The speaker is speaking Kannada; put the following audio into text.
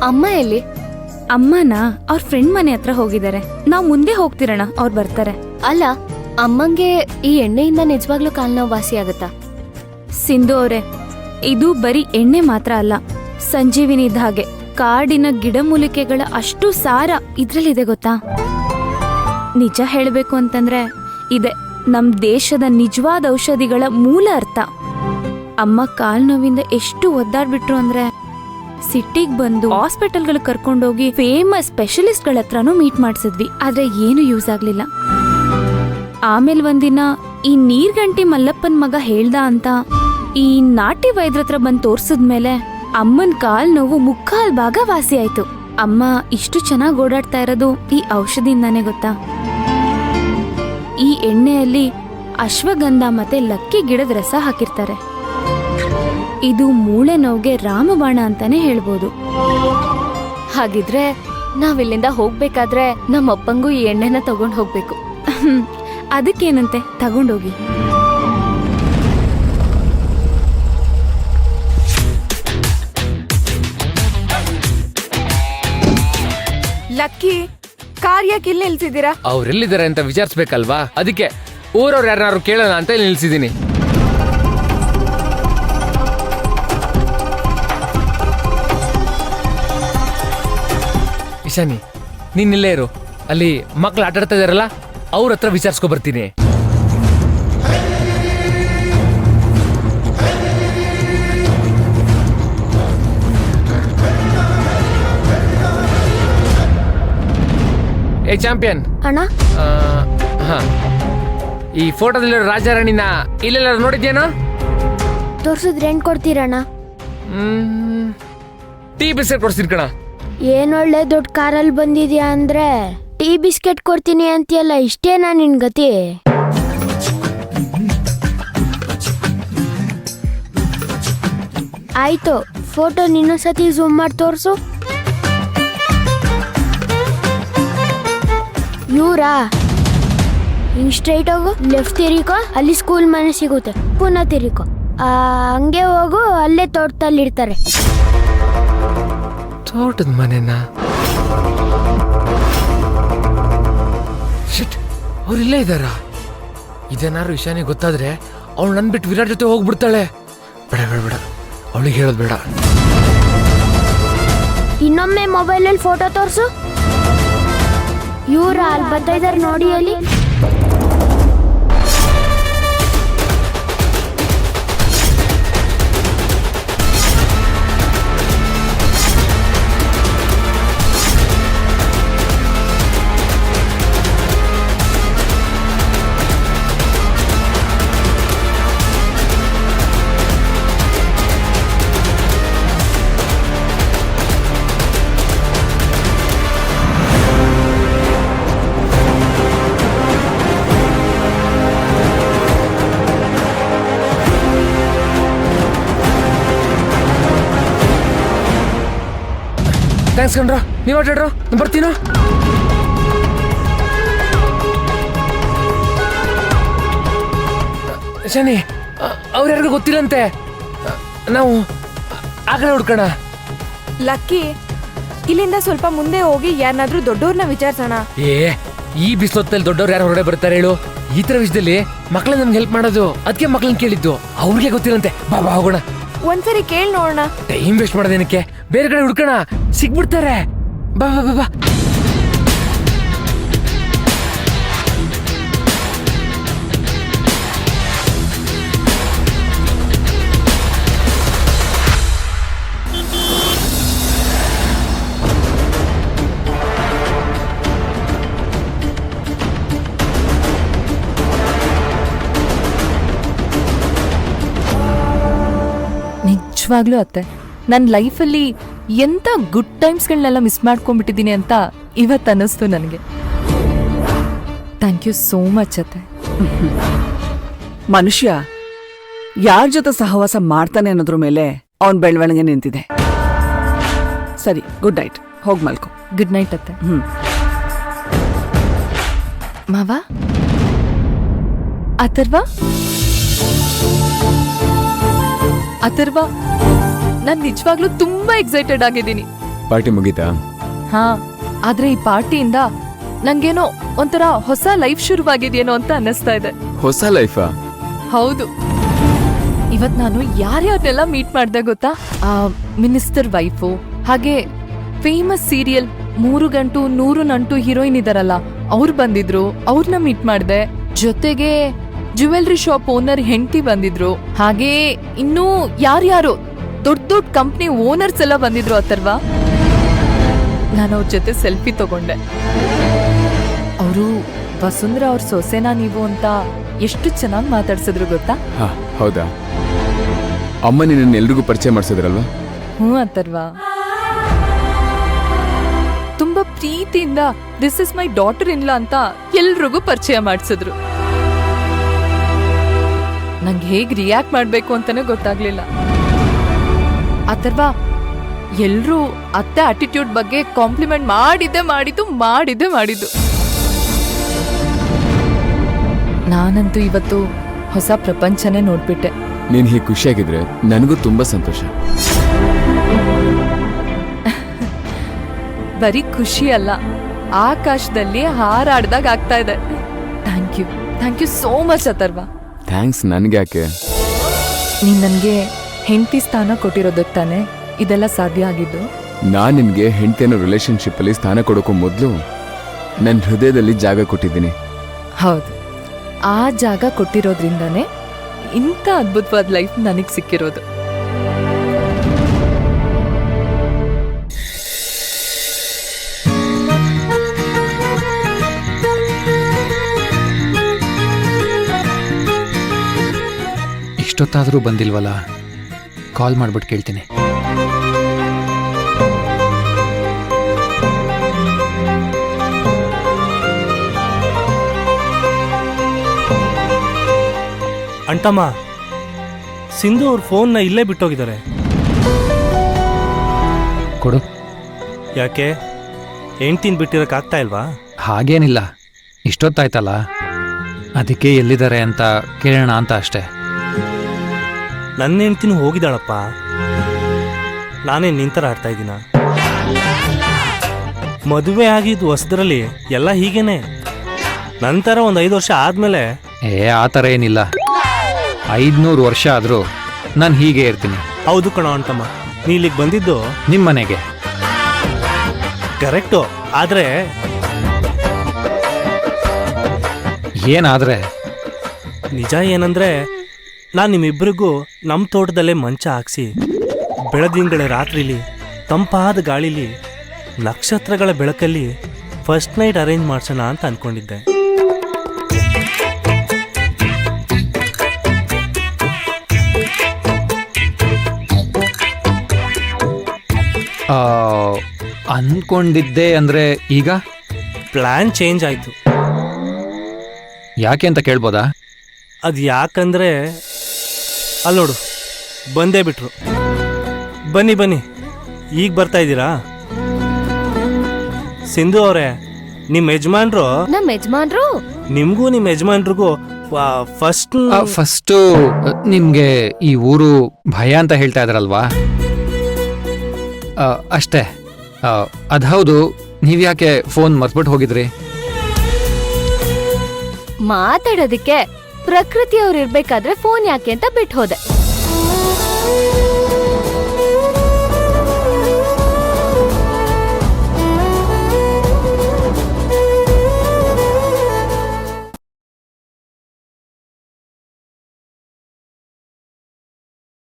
ಅಮ್ಮ ಎಲ್ಲಿ? ಅಮ್ಮನ ಅವ್ರ ಫ್ರೆಂಡ್ ಮನೆ ಹತ್ರ ಹೋಗಿದ್ದಾರೆ. ನಾವ್ ಮುಂದೆ ಹೋಗ್ತಿರೋಣ, ಅವ್ರು ಬರ್ತಾರೆ. ಅಲ್ಲ, ಅಮ್ಮಂಗೆ ಈ ಎಣ್ಣೆಯಿಂದ ನಿಜವಾಗ್ಲೂ ಕಾಲ್ ನೋವು ವಾಸಿ ಆಗತ್ತಾ? ಸಿಂಧು ಅವ್ರೆ, ಇದು ಬರೀ ಎಣ್ಣೆ ಮಾತ್ರ ಅಲ್ಲ, ಸಂಜೀವಿನಿ ಇದ್ದ ಹಾಗೆ. ಕಾಡಿನ ಗಿಡಮೂಲಿಕೆಗಳ ಅಷ್ಟು ಸಾರ ಇದ್ರಲ್ಲಿದೆ ಗೊತ್ತಾ? ನಿಜ ಹೇಳ್ಬೇಕು ಅಂತಂದ್ರೆ ಇದೆ ನಮ್ ದೇಶದ ನಿಜವಾದ ಔಷಧಿಗಳ ಮೂಲ ಅರ್ಥ. ಅಮ್ಮ ಕಾಲ್ ನೋವಿಂದ ಎಷ್ಟು ಒದ್ದಾಡ್ಬಿಟ್ರು ಅಂದ್ರೆ ಸಿಟಿಗ್ ಬಂದು ಹಾಸ್ಪಿಟಲ್ಗಳು ಕರ್ಕೊಂಡೋಗಿ ಫೇಮಸ್ ಸ್ಪೆಷಲಿಸ್ಟ್ ಗಳ ಹತ್ರನೂ ಮೀಟ್ ಮಾಡ್ಸಿದ್ವಿ. ಆದ್ರೆ ಏನು ಯೂಸ್ ಆಗ್ಲಿಲ್ಲ. ಆಮೇಲೆ ಒಂದಿನ ಈ ನೀರ್ಗಂಟಿ ಮಲ್ಲಪ್ಪನ್ ಮಗ ಹೇಳ್ದ ಅಂತ ಈ ನಾಟಿ ವೈದ್ಯರ ಹತ್ರ ಬಂದು ತೋರ್ಸಿದ್ಮೇಲೆ ಅಮ್ಮನ್ ಕಾಲ್ ನೋವು ಮುಕ್ಕಾಲ್ ಭಾಗ ವಾಸಿ ಆಯ್ತು. ಅಮ್ಮ ಇಷ್ಟು ಚೆನ್ನಾಗಿ ಓಡಾಡ್ತಾ ಇರೋದು ಈ ಔಷಧಿಯಿಂದಾನೇ ಗೊತ್ತಾ? ಈ ಎಣ್ಣೆಯಲ್ಲಿ ಅಶ್ವಗಂಧ ಮತ್ತೆ ಲಕ್ಕಿ ಗಿಡದ ರಸ ಹಾಕಿರ್ತಾರೆ. ಇದು ಮೂಳೆ ನೋವಿಗೆ ರಾಮಬಾಣ ಅಂತಾನೆ ಹೇಳ್ಬೋದು. ಹಾಗಿದ್ರೆ ನಾವಿಲ್ಲಿಂದ ಹೋಗ್ಬೇಕಾದ್ರೆ ನಮ್ಮಪ್ಪಂಗೂ ಈ ಎಣ್ಣೆನ ತಗೊಂಡ್ ಹೋಗ್ಬೇಕು. ಅದಕ್ಕೇನಂತೆ, ತಗೊಂಡೋಗಿ. ಲಕ್ಕಿ, ಕಾರ್ ಯಾಕೆ ಇಲ್ಲಿ ನಿಲ್ಸಿದ್ದೀರಾ? ಅವ್ರೆಲ್ಲಿದ್ದಾರೆ ಅಂತ ವಿಚಾರಿಸ್ಬೇಕಲ್ವಾ, ಅದಕ್ಕೆ ಊರವ್ರು ಯಾರು ಕೇಳೋಣ ಅಂತ ಇಲ್ಲಿ ನಿಲ್ಸಿದೀನಿ. ಇಶಾನಿ, ನೀನ್ ಇಲ್ಲೇ ಇರು. ಅಲ್ಲಿ ಮಕ್ಳು ಆಟ ಆಡ್ತಾ ಇದಾರಲ್ಲ, ಅವ್ರ ಹತ್ರ ವಿಚಾರಿಸ್ಕೊ ಬರ್ತೀನಿ. ಏ ಚಾಂಪಿಯನ್ ಅಣ್ಣ, ಹಾ, ಈ ಫೋಟೋದಲ್ಲಿರೋ ರಾಜಾರಾಣಿನ ಇಲ್ಲೆಲ್ಲ ನೋಡಿದ್ಯೇನೋ? ತೋರ್ಸಿದ್ರೆ ಏನ್ ಕೊಡ್ತೀರಣ್ಣ? ಟೀ ಬಿಸ್ಕೆಟ್ ಕೊಡ್ತೀನಿ ಕಣ. ಏನೊಳ್ಳೆ ದೊಡ್ಡ ಕಾರಲ್ಲಿ ಬಂದಿದ್ಯಾ ಅಂದ್ರೆ ಟೀ ಬಿಸ್ಕೆಟ್ ಕೊಡ್ತೀನಿ ಅಂತೀಯಲ್ಲ, ಇಷ್ಟೇನಾ ನಿನ್ ಗತಿ? ಆಯ್ತು, ಫೋಟೋ ಇನ್ನೊಂದ್ಸತಿ ಝೂಮ್ ಮಾಡಿ ತೋರ್ಸು. ಇವ್ರಾ? ಹಿಂಗ್ ಸ್ಟ್ರೈಟ್ ಹೋಗು, ಲೆಫ್ಟ್ ತಿರಿಕೋ, ಅಲ್ಲಿ ಸ್ಕೂಲ್ ಮನೆ ಸಿಗುತ್ತೆ. ಪುನಃ ತಿರಿಕೋ, ಹಂಗೆ ಹೋಗು, ಅಲ್ಲೇ ತೋಟದಲ್ಲಿರ್ತಾರೆ. ತೋಟದ ಮನೆನಾ? ಶಿಟ್, ಅವ್ರಿಲ್ಲೇ ಇದ್ದಾರ. ಇದೇನಾರು ಇಶಾನಿ ಗೊತ್ತಾದ್ರೆ ಅವಳು ನನ್ ಬಿಟ್ಟು ವಿರಾಟ್ ಜೊತೆ ಹೋಗ್ಬಿಡ್ತಾಳೆ. ಬೇಡ ಬೇಡ ಬೇಡ, ಅವಳಿಗೆ ಹೇಳೋದು ಬೇಡ. ಇನ್ನೊಮ್ಮೆ ಮೊಬೈಲಲ್ಲಿ ಫೋಟೋ ತೋರ್ಸು. ಇವ್ರ ಅಲ್ಲಿ ಬರ್ತಾ ಇದಾರೆ ನೋಡಿ ಅಲ್ಲಿ. ಥ್ಯಾಂಕ್ಸ್ ಕಣ್ರ, ನೀವ್ ಆಟಾಡ್ರ, ನಾನು ಬರ್ತೀನೋ. ಶನಿ, ಅವ್ರ್ಯಾರಿಗೂ ಗೊತ್ತಿಲ್ಲಂತೆ. ನಾವು ಆ ಕಡೆ ಹುಡ್ಕೋಣ. ಲಕ್ಕಿ, ಇಲ್ಲಿಂದ ಸ್ವಲ್ಪ ಮುಂದೆ ಹೋಗಿ ಯಾರನ್ನಾದ್ರೂ ದೊಡ್ಡವ್ರನ್ನ ವಿಚಾರಿಸೋಣ. ಏ, ಈ ಬಿಸಿಲೊತ್ತಲ್ಲಿ ದೊಡ್ಡವ್ರು ಯಾರು ಹೊರಗಡೆ ಬರ್ತಾರೆ ಹೇಳು? ಈ ತರ ವಿಷಯದಲ್ಲಿ ಮಕ್ಳ ನಮ್ಗೆ ಹೆಲ್ಪ್ ಮಾಡೋದು, ಅದಕ್ಕೆ ಮಕ್ಳನ್ನ ಕೇಳಿದ್ದು. ಅವ್ರಿಗೆ ಗೊತ್ತಿಲ್ಲಂತೆ. ಬಾ ಬಾ ಹೋಗೋಣ. ಒಂದ್ಸರಿ ಕೇಳಿ ನೋಡೋಣ. ಟೈಮ್ ವೇಸ್ಟ್ ಮಾಡೋದೇನಕ್ಕೆ, ಬೇರೆ ಕಡೆ ಹುಡ್ಕೋಣ, ಸಿಗ್ಬಿಡ್ತಾರೆ. ಬಾ ಬಾ ಬಾ ಬಾ. ನಿಜವಾಗ್ಲೂ ಅತ್ತೆ, ನನ್ನ ಲೈಫಲ್ಲಿ ಎಂತ ಗುಡ್ ಟೈಮ್ಸ್ಗಳನ್ನೆಲ್ಲ ಮಿಸ್ ಮಾಡ್ಕೊಂಡ್ಬಿಟ್ಟಿದ್ದೀನಿ ಅಂತ ಇವತ್ತು ಅನ್ನಿಸ್ತು ನನಗೆ. ಥ್ಯಾಂಕ್ ಯು ಸೋ ಮಚ್ ಅತ್ತೆ. ಮನುಷ್ಯ ಯಾರ ಜೊತೆ ಸಹವಾಸ ಮಾಡ್ತಾನೆ ಅನ್ನೋದ್ರ ಮೇಲೆ ಅವನ್ ಬೆಳವಣಿಗೆ ನಿಂತಿದೆ. ಸರಿ, ಗುಡ್ ನೈಟ್, ಹೋಗ್ ಮಲ್ಕೊ. ಗುಡ್ ನೈಟ್ ಅತ್ತೆ. ಮಾವ, ಅಥರ್ವ, ಅಥರ್ವ, ನಾನು ನಿಜವಾಗ್ಲೂ ತುಂಬಾ ಎಕ್ಸೈಟೆಡ್ ಆಗಿದ್ದೀನಿ. ಪಾರ್ಟಿ ಮುಗೀತಾ? ಹಾ, ಆದ್ರೆ ಈ ಪಾರ್ಟಿಯಿಂದ ನಂಗೇನೋ ಒಂಥರ ಹೊಸ ಲೈಫ್ ಶುರುವಾಗಿದೆಯೇನೋ ಅಂತ ಅನ್ನಿಸ್ತಾ ಇದೆ. ಹೊಸ ಲೈಫಾ? ಹೌದು. ಇವತ್ ನಾನು ಯಾರ್ಯಾರನ್ನೆಲ್ಲ ಮೀಟ್ ಮಾಡ್ದೆ ಗೊತ್ತಾ? ಮಿನಿಸ್ಟರ್ ವೈಫು, ಹಾಗೆ ಫೇಮಸ್ ಸೀರಿಯಲ್ 3 ಗಂಟು 100 ನಂಟು ಹೀರೋಯಿನ್ ಇದಾರಲ್ಲ, ಅವ್ರು ಬಂದಿದ್ರು, ಅವ್ರನ್ನ ಮೀಟ್ ಮಾಡ್ದೆ. ಜೊತೆಗೆ ಜ್ಯುವೆಲ್ರಿ ಶಾಪ್ ಓನರ್ ಹೆಂಡತಿ ಬಂದಿದ್ರು. ಹಾಗೆ ಇನ್ನೂ ಯಾರ್ಯಾರು ದೊಡ್ಡ ದೊಡ್ಡ ಕಂಪ್ನಿ ಓನರ್ಸ್ ಎಲ್ಲ ಬಂದಿದ್ರು ಅಥರ್ವಾ. ನಾನು ಅವ್ರ ಜೊತೆ ಸೆಲ್ಫಿ ತಗೊಂಡೆ. ಅವರು ವಸುಂಧರಾ ಅವ್ರ ಸೊಸೆನಾ ನೀವು ಅಂತ ಎಷ್ಟು ಚೆನ್ನಾಗಿ ಮಾತಾಡ್ಸಿದ್ರು ಗೊತ್ತಾ? ಹಾ, ಹೌದಾ? ಅಮ್ಮ ನಿನ್ನ ಎಲ್ರಿಗೂ ಪರಿಚಯ ಮಾಡಿಸಿದ್ರಲ್ವಾ? ಹ್ಞೂ ಅಥರ್ವಾ. ತುಂಬಾ ಪ್ರೀತಿಯಿಂದ ದಿಸ್ ಇಸ್ ಮೈ ಡಾಟರ್ ಇನ್ಲ ಅಂತ ಎಲ್ರಿಗೂ ಪರಿಚಯ ಮಾಡಿಸಿದ್ರು. ನಂಗೆ ಹೇಗ್ ರಿಯಾಕ್ಟ್ ಮಾಡ್ಬೇಕು ಅಂತಾನೆ ಗೊತ್ತಾಗ್ಲಿಲ್ಲ. ಅಥರ್ವಾ, ಎಲ್ರೂ ಅತ್ತೆ ಆಟಿಟ್ಯೂಡ್ ಬಗ್ಗೆ ಕಾಂಪ್ಲಿಮೆಂಟ್ ಮಾಡಿದ್ದು. ನಾನಂತೂ ಇವತ್ತು ಹೊಸ ಪ್ರಪಂಚನೇ ನೋಡ್ಬಿಟ್ಟೆ. ನೀನ್ ಹೀಗೆ ಖುಷಿಯಾಗಿದ್ರೆ ನನಗೂ ತುಂಬಾ ಸಂತೋಷ. ಬರೀ ಖುಷಿ ಅಲ್ಲ, ಆಕಾಶದಲ್ಲಿ ಹಾರಾಡ್ದಾಗ ಆಗ್ತಾ ಇದೆ. Thank you so much Atharva. Thanks ನನ್ಗೆ ಯಾಕೆ? ನೀನ್ ನನ್ಗೆ ಹೆಂಡತಿ ಸ್ಥಾನ ಕೊಟ್ಟಿರೋದಕ್ಕೆ ತಾನೆ ಇದೆಲ್ಲ ಸಾಧ್ಯ ಆಗಿದ್ದು. ನಾನ್ ನಿನ್ಗೆ ಹೆಂಡತಿಯನ್ನ ರಿಲೇಶನ್ಶಿಪ್ ಅಲ್ಲಿ ಸ್ಥಾನ ಕೊಡೋಕ್ಕೂ ಮೊದಲು ನನ್ನ ಹೃದಯದಲ್ಲಿ ಜಾಗ ಕೊಟ್ಟಿದ್ದೀನಿ. ಹೌದು, ಆ ಜಾಗ ಕೊಟ್ಟಿರೋದ್ರಿಂದಾನೇ ಇಂಥ ಅದ್ಭುತವಾದ ಲೈಫ್ ನನಗೆ ಸಿಕ್ಕಿರೋದು. ಇಷ್ಟೊತ್ತಾದರೂ ಬಂದಿಲ್ವಲ್ಲ, ಕಾಲ್ ಮಾಡ್ಬಿಟ್ಟು ಕೇಳ್ತೀನಿ. ಅಂಟಮ್ಮ, ಸಿಂಧು ಅವ್ರ ಫೋನ್ನ ಇಲ್ಲೇ ಬಿಟ್ಟೋಗಿದ್ದಾರೆ. ಕೊಡು. ಯಾಕೆ, ಹೆಂಡ್ತಿನ ಬಿಟ್ಟಿರೋಕ್ಕಾಗ್ತಾ ಇಲ್ವಾ? ಹಾಗೇನಿಲ್ಲ, ಇಷ್ಟೊತ್ತಾಯ್ತಲ್ಲ, ಅದಕ್ಕೆ ಎಲ್ಲಿದ್ದಾರೆ ಅಂತ ಕೇಳೋಣ ಅಂತ ಅಷ್ಟೇ. ನನ್ನ ಹೆಂಡ್ತಿನೂ ಹೋಗಿದ್ದಾಳಪ್ಪ. ನಾನೇ ನಿಂತರ ಆಡ್ತಾ ಇದ್ದೀನ? ಮದುವೆ ಆಗಿದ್ದು ಹೊಸದ್ರಲ್ಲಿ ಎಲ್ಲ ಹೀಗೇನೆ. ನಂತರ ಒಂದು 5 ವರ್ಷ ಆದ್ಮೇಲೆ ಆ ಥರ ಏನಿಲ್ಲ. 500 ವರ್ಷ ಆದರೂ ನಾನು ಹೀಗೆ ಇರ್ತೀನಿ. ಹೌದು ಕಣೋ ಅಂಟಮ್ಮ, ನೀ ಇಲ್ಲಿಗೆ ಬಂದಿದ್ದು ನಿಮ್ಮ ಮನೆಗೆ. ಕರೆಕ್ಟು, ಆದ್ರೆ ಏನಾದ್ರೆ? ನಿಜ ಏನಂದ್ರೆ, ನಾನು ನಿಮ್ಮಿಬ್ಬರಿಗೂ ನಮ್ಮ ತೋಟದಲ್ಲೇ ಮಂಚ ಹಾಕ್ಸಿ ಬೆಳದಿಂಗಳ ರಾತ್ರಿಲಿ ತಂಪಾದ ಗಾಳಿಲಿ ನಕ್ಷತ್ರಗಳ ಬೆಳಕಲ್ಲಿ ಫಸ್ಟ್ ನೈಟ್ ಅರೇಂಜ್ ಮಾಡ್ಸೋಣ ಅಂತ ಅನ್ಕೊಂಡಿದ್ದೆ. ಅನ್ಕೊಂಡಿದ್ದೆ ಅಂದ್ರೆ ಈಗ ಪ್ಲಾನ್ ಚೇಂಜ್ ಆಯ್ತು. ಯಾಕೆ ಅಂತ ಕೇಳ್ಬೋದಾ? ಅದು ಯಾಕಂದ್ರೆ ಅಲ್ಲೋಡು, ಬಂದೇ ಬಿಟ್ರು. ಬನ್ನಿ, ಈಗ ಬರ್ತಾ ಇದ್ದೀರಾ? ಸಿಂಧು ಅವರೇ, ನಿಮ್ಮ ಯಜಮಾನ್ರು ನಿಮ್ಗೂ ನಿಮ್ಮ ಯಜಮಾನ್ರಿಗೂ ಫಸ್ಟು ನಿಮ್ಗೆ ಈ ಊರು ಭಯ ಅಂತ ಹೇಳ್ತಾ ಇದ್ರಲ್ವಾ? ಅಷ್ಟೇ. ಅದ್ಹೌದು, ನೀವ್ಯಾಕೆ ಫೋನ್ ಮರ್ತ್ಬಿಟ್ಟು ಹೋಗಿದ್ರಿ? ಮಾತಾಡೋದಿಕ್ಕೆ ಪ್ರಕೃತಿ ಅವ್ರು ಇರ್ಬೇಕಾದ್ರೆ ಫೋನ್ ಯಾಕೆ ಅಂತ ಬಿಟ್ಟು ಹೋದೆ.